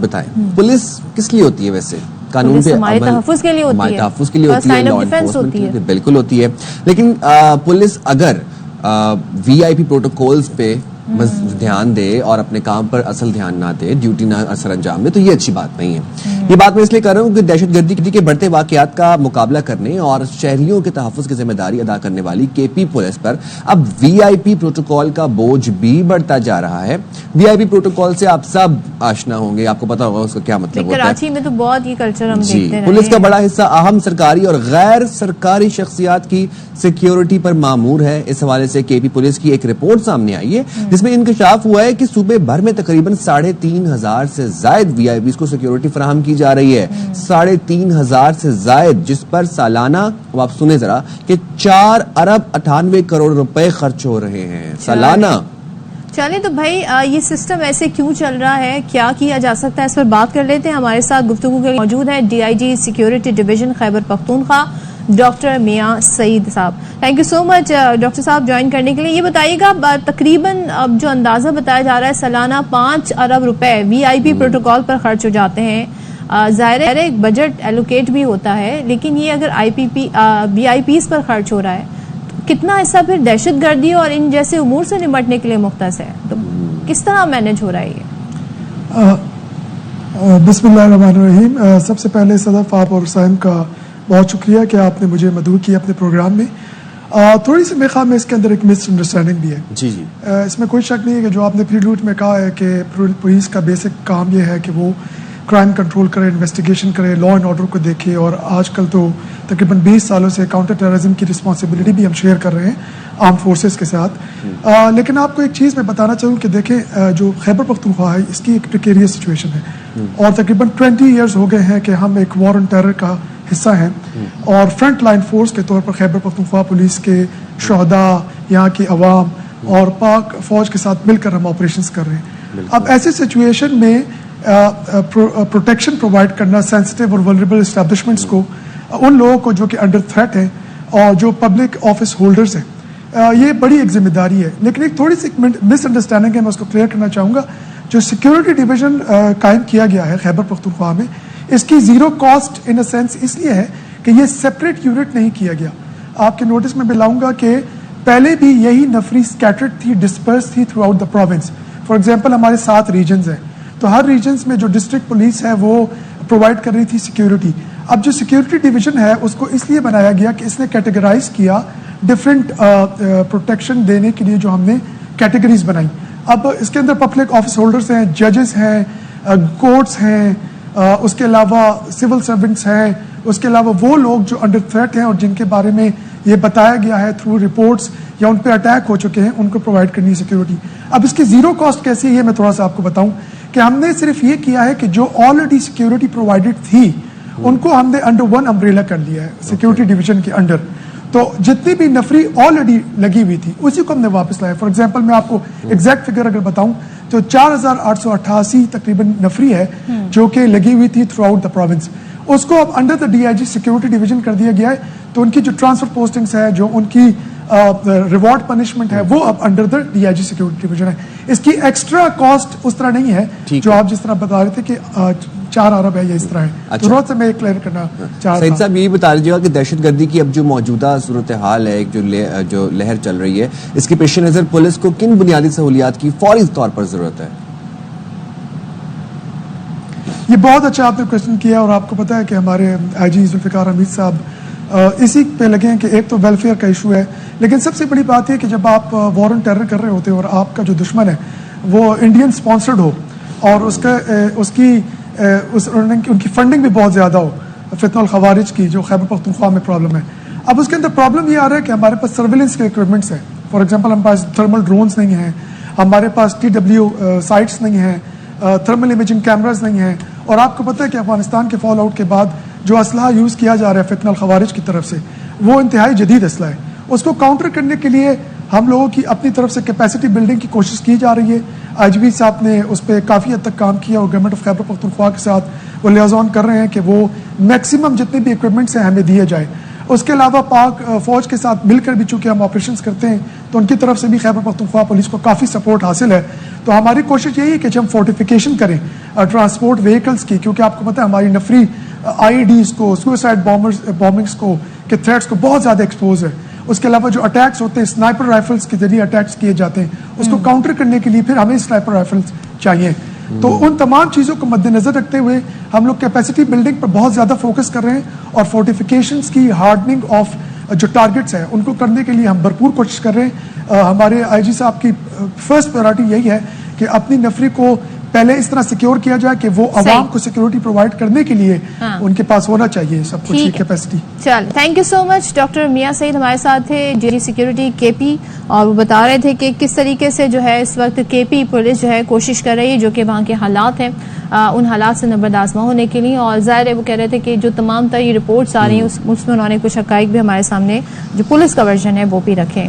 بتائیں پولیس کس لیے ہوتی ہے ویسے؟ قانون پہ ہمارے تحفظ کے لیے ہوتی ہے, ہمارے تحفظ کے لیے ہوتی ہے, لا انفورسمنٹ کے لیے بالکل ہوتی ہے. لیکن پولیس اگر وی آئی پی پروٹوکولز پہ دھیان دے اور اپنے کام پر اصل دھیان نہ دے, ڈیوٹی نہ سر انجام دے, تو یہ اچھی بات نہیں ہے. یہ بات میں اس لیے کر رہا ہوں کہ دہشت گردی کے بڑھتے واقعات کا مقابلہ کرنے اور شہریوں کے تحفظ کی ذمہ داری ادا کرنے والی کے پی پولیس پر اب وی آئی پی پروٹوکول کا بوجھ بھی بڑھتا جا رہا ہے. وی آئی پی پروٹوکول سے آپ سب آشنا ہوں گے, آپ کو پتا ہوگا اس کا کیا مطلب ہوتا ہے. کراچی میں تو بہت یہ کلچر ہم دیکھتے ہیں. پولیس کا بڑا حصہ اہم سرکاری اور غیر سرکاری شخصیات کی سیکیورٹی پر مامور ہے. اس حوالے سے کے پی پولیس کی ایک رپورٹ سامنے آئی ہے جس میں انکشاف ہوا ہے کہ صوبے بھر میں تقریباً 3,500 سے زائد وی آئی پیز کو سیکیورٹی فراہم کی جا رہی ہے. 3,500 سے زائد, جس پر سالانہ, اب آپ سنیں ذرا, کہ 4 ارب 98 کروڑ روپے خرچ ہو رہے ہیں سالانہ. چلیں تو بھائی یہ سسٹم ایسے کیوں چل رہا ہے, کیا کیا جا سکتا ہے, اس پر بات کر لیتے ہیں. ہمارے ساتھ گفتگو کے لیے موجود ہے D I G security division Khyber Pakhtunkhwa doctor Mian Saeed sahib. Thank you so much doctor sahib join کرنے کے لیے. یہ بتائیے گا تقریباً اب جو اندازہ بتایا جا رہا ہے سالانہ 5 ارب روپے وی آئی پی پروٹوکول پر خرچ ہو جاتے ہیں. ظاہر ہے ایک بجٹ ایلوکیٹ بھی ہوتا ہے, لیکن یہ اگر وی آئی پیز پر خرچ ہو رہا ہے تو کتنا ایسا پھر دہشت گردی اور ان جیسے امور سے نمٹنے کے لیے مختص ہے, تو کس طرح مینج ہو رہا ہے یہ؟ بسم اللہ الرحمن الرحیم. سب سے پہلے صدف آپ اور سائم کا بہت شکریہ کہ آپ نے مجھے مدعو کیا اپنے پروگرام میں. تھوڑی سی میرے خیال میں اس کے اندر ایک مس انڈرسٹینڈنگ بھی ہے. جی جی, اس میں کوئی شک نہیں ہے کہ جو آپ نے پریلوڈ میں کہا ہے کہ پولیس کا بیسک کام یہ ہے کہ وہ کرائم کنٹرول کرے, انویسٹیگیشن کرے, لا اینڈ آرڈر کو دیکھے, اور آج کل تو تقریباً 20 سالوں سے کاؤنٹر ٹیررزم کی رسپانسبلٹی بھی ہم شیئر کر رہے ہیں آرم فورسز کے ساتھ. لیکن آپ کو ایک چیز میں بتانا چاہوں کہ دیکھیں جو خیبر پختونخوا ہے اس کی ایک پریکیریس سچویشن ہے, اور تقریباً 20 ایئرز ہو گئے ہیں کہ ہم ایک وار آن ٹیرر کا حصہ ہیں, اور فرنٹ لائن فورس کے طور پر خیبر پختونخوا پولیس کے شہداء, یہاں کی عوام اور پاک فوج کے ساتھ مل کر ہم آپریشنز کر رہے ہیں. اب ایسی سچویشن میں پروٹیکشن پرووائڈ کرنا سینسٹیو اور ولنریبل اسٹیبلشمنٹس کو, ان لوگوں کو جو کہ انڈر تھریٹ ہیں اور جو پبلک آفس ہولڈرز ہیں, یہ بڑی ایک ذمہ داری ہے. لیکن ایک تھوڑی سی مس انڈرسٹینڈنگ ہے, میں اس کو کلیئر کرنا چاہوں گا. جو سیکیورٹی ڈویژن قائم کیا گیا ہے خیبر پختونخوا میں, اس کی zero cost in a sense اس لیے ہے کہ یہ سیپریٹ یونٹ نہیں کیا گیا. آپ کے نوٹس میں بھی لاؤں گا کہ پہلے بھی یہی نفری اسکیٹرڈ تھی, ڈسپرس تھی throughout the province. For example ہمارے 7 ریجنز ہیں, تو ہر ریجنز میں جو ڈسٹرکٹ پولیس ہے وہ پرووائڈ کر رہی تھی سیکیورٹی. اب جو سیکیورٹی ڈویژن ہے اس کو اس لیے بنایا گیا کہ اس نے کیٹیگرائز کیا ڈفرینٹ پروٹیکشن دینے کے لیے جو ہم نے کیٹیگریز بنائی. اب اس کے اندر پبلک آفس ہولڈرز ہیں, ججز ہیں, کورٹس ہیں, اس کے علاوہ سول سرونٹس ہیں, اس کے علاوہ وہ لوگ جو انڈر تھریٹ ہیں اور جن کے بارے میں یہ بتایا گیا ہے تھرو رپورٹس یا ان پہ اٹیک ہو چکے ہیں, ان کو پرووائڈ کرنی ہے سیکیورٹی. اب اس کی زیرو کاسٹ کیسی ہے یہ میں تھوڑا سا آپ کو بتاؤں کہ ہم نے صرف یہ کیا ہے کہ جو آلریڈی سیکیورٹی پرووائڈڈ تھی ان کو ہم نے انڈر ون امبریلا کر لیا ہے سیکیورٹی ڈویژن کے انڈر. تو جتنی بھی نفری آلریڈی لگی ہوئی تھی اسی کو ہم نے واپس لایا. فار ایگزامپل میں آپ کو ایگزیکٹ فگر اگر بتاؤں تو 4,888 تقریباً نفری ہے جو کہ لگی ہوئی تھی تھرو آؤٹ دا پروونس. اس کو اب under the D I G security division کر دیا گیا ہے. تو ان کی جو ٹرانسفر پوسٹنگس ہے, جو ان کی ریوارڈ پنشمنٹ ہے, وہ اب under the D I G security division ہے. اس کی ایکسٹرا کاسٹ اس طرح نہیں ہے جو آپ جس طرح بتا رہے تھے کہ 4 ارب ہے یا اس طرح ہے. ضرورت سے میں کلیئر کرنا چاہ رہا سعید صاحب, یہ بتا دیجیے گا کہ دہشت گردی کی اب جو موجودہ صورتحال ہے, جو لہر چل رہی ہے, اس کے پیش نظر پولیس کو کن بنیادی سہولیات کی فوری طور پر ضرورت ہے؟ یہ بہت اچھا آپ نے کوشچن کیا, اور آپ کو پتا ہے کہ ہمارے آئی جی ذوالفقار حمید صاحب اسی پہ لگے ہیں کہ ایک تو ویلفیئر کا ایشو ہے, لیکن سب سے بڑی بات یہ کہ جب آپ وار آن ٹیرر کر رہے ہوتے ہیں اور آپ کا جو دشمن ہے وہ انڈین سپانسرڈ ہو اور ان کی فنڈنگ بھی بہت زیادہ ہو, فتنہ الخوارج کی جو خیبر پختونخوا میں پرابلم ہے. اب اس کے اندر پرابلم یہ آ رہا ہے کہ ہمارے پاس سرویلنس کے اکوپمنٹس ہیں. فار ایگزامپل ہمارے پاس تھرمل ڈرونز نہیں ہیں, ہمارے پاس TW سائٹس نہیں ہیں, تھرمل امیجنگ کیمراز نہیں ہیں, اور آپ کو پتہ ہے کہ افغانستان کے فال آؤٹ کے بعد جو اسلحہ یوز کیا جا رہا ہے فتنہ الخوارج کی طرف سے وہ انتہائی جدید اسلحہ ہے. اس کو کاؤنٹر کرنے کے لیے ہم لوگوں کی اپنی طرف سے کیپیسٹی بلڈنگ کی کوشش کی جا رہی ہے. آج بھی صاحب نے اس پہ کافی حد تک کام کیا, اور گورنمنٹ آف خیبر پختونخوا کے ساتھ وہ لیازون کر رہے ہیں کہ وہ میکسیمم جتنے بھی اکوپمنٹس ہیں ہمیں دیے جائے. اس کے علاوہ پاک فوج کے ساتھ مل کر بھی چونکہ ہم آپریشنز کرتے ہیں تو ان کی طرف سے بھی خیبر پختونخوا پولیس کو کافی سپورٹ حاصل ہے. تو ہماری کوشش یہی ہے کہ جب ہم فورٹیفیکیشن کریں ٹرانسپورٹ وہیکلز کی, کیونکہ آپ کو پتہ ہے ہماری نفری آئی ڈیز کو, سوئسائڈ بامبنگس کو کے تھریٹس کو بہت زیادہ ایکسپوز ہے. اس کے علاوہ جو اٹیکس ہوتے ہیں اسنائپر رائفلز کے ذریعے اٹیکس کیے جاتے ہیں, اس کو کاؤنٹر کرنے کے لیے پھر ہمیں اسنائپر رائفلز چاہیے. تو ان تمام چیزوں کو مد نظر رکھتے ہوئے ہم لوگ کیپیسٹی بلڈنگ پر بہت زیادہ فوکس کر رہے ہیں, اور فورٹیفیکیشنز کی ہارڈننگ آف جو ٹارگٹس ہیں ان کو کرنے کے لیے ہم بھرپور کوشش کر رہے ہیں. ہمارے آئی جی صاحب کی فرسٹ پرائرٹی یہی ہے کہ اپنی نفری کو پہلے اس طرح سیکیور کیا جائے کہ وہ عوام کو سیکیورٹی پرووائڈ کرنے کے لیے ان کے پاس ہونا چاہیے سب کچھ کیپیسٹی. چل thank you so much. Doctor Mian سعید ہمارے ساتھ تھے, ڈی سیکیورٹی کے پی, اور وہ بتا رہے تھے کہ کس طریقے سے جو ہے اس وقت کے پی پولیس جو ہے کوشش کر رہی ہے جو کہ وہاں کے حالات ہیں ان حالات سے نبردآزما ہونے کے لیے. اور ظاہر ہے وہ کہہ رہے تھے کہ جو تمام تر یہ رپورٹس آ رہی ہیں اس میں انہوں نے کچھ حقائق بھی ہمارے سامنے جو پولیس کا ورژن ہے وہ بھی رکھے.